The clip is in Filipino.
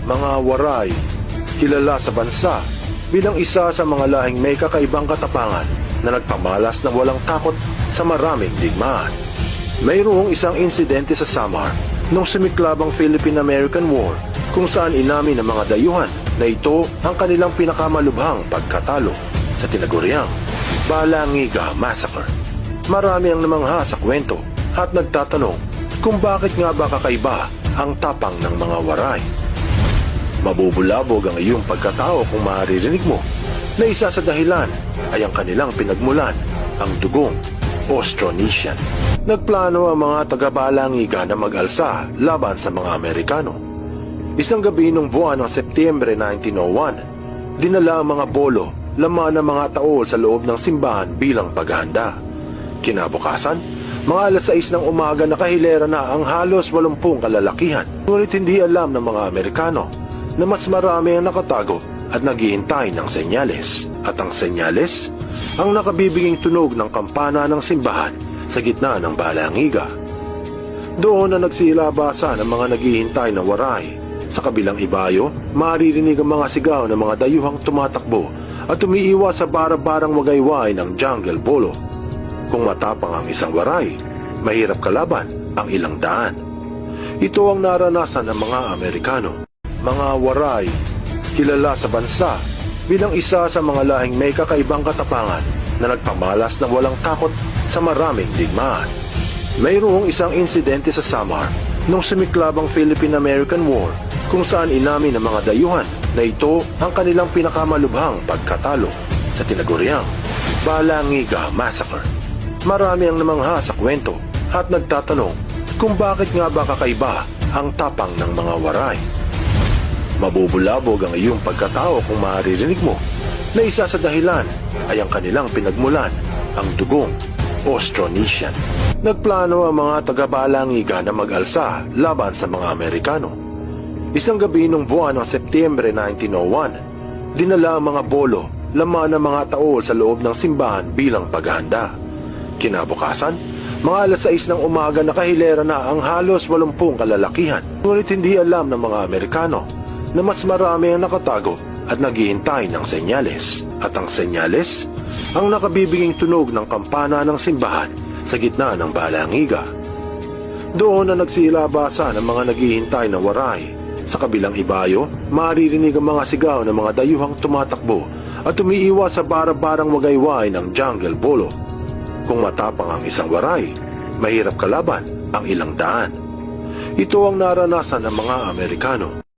Mga waray, kilala sa bansa bilang isa sa mga lahing may kakaibang katapangan na nagpamalas ng walang takot sa maraming digmaan. Mayroong isang insidente sa Samar nung sumiklab ang Philippine-American War kung saan inamin ng mga dayuhan na ito ang kanilang pinakamalubhang pagkatalo sa tinaguriang Balangiga Massacre. Marami ang namangha sa kwento at nagtatanong kung bakit nga ba kakaiba ang tapang ng mga waray. Mabubulabog ang iyong pagkatao kung maririnig mo na isa sa dahilan ay ang kanilang pinagmulan, ang dugong Austronesian. Nagplano ang mga taga-Balangiga na mag-alsa laban sa mga Amerikano. Isang gabi nung buwan ng Setyembre 1901, dinala ang mga bolo, laman ng mga taol sa loob ng simbahan bilang paghahanda. Kinabukasan, mga alas 6 ng umaga nakahilera na ang halos 80 kalalakihan. Ngunit hindi alam ng mga Amerikano na mas marami ang nakatago at naghihintay ng senyales. At ang senyales, ang nakabibiging tunog ng kampana ng simbahan sa gitna ng Balangiga. Doon na nagsilabasa ng mga naghihintay na waray. Sa kabilang ibayo, maririnig ang mga sigaw ng mga dayuhang tumatakbo at umiiwas sa bara-barang wagayway ng jungle bolo. Kung matapang ang isang waray, mahirap kalaban ang ilang daan. Ito ang naranasan ng mga Amerikano. Mga waray, kilala sa bansa bilang isa sa mga lahing may kakaibang katapangan na nagpamalas ng walang takot sa maraming digmaan. Mayroong isang insidente sa Samar nung sumiklab ang Philippine-American War kung saan inamin ng mga dayuhan na ito ang kanilang pinakamalubhang pagkatalo sa tinaguriang Balangiga Massacre. Marami ang namangha sa kwento at nagtatanong kung bakit nga ba kakaiba ang tapang ng mga waray. Mabubulabog ang iyong pagkatao kung maririnig mo na isa sa dahilan ay ang kanilang pinagmulan, ang dugong Austronesian. Nagplano ang mga taga-Balangiga na mag-alsa laban sa mga Amerikano. Isang gabi nung buwan ng Setyembre 1901, dinala ang mga bolo, laman ng mga taol sa loob ng simbahan bilang paghahanda. Kinabukasan, mga alas 6 ng umaga nakahilera na ang halos 80 kalalakihan. Ngunit hindi alam ng mga Amerikano na mas marami ang nakatago at naghihintay ng senyales. At ang senyales, ang nakabibiging tunog ng kampana ng simbahan sa gitna ng Balangiga. Doon na nagsilabasa ng mga naghihintay na waray. Sa kabilang ibayo, maririnig ang mga sigaw ng mga dayuhang tumatakbo at umiiwas sa bara-barang wagayway ng jungle bolo. Kung matapang ang isang waray, mahirap kalaban ang ilang daan. Ito ang naranasan ng mga Amerikano.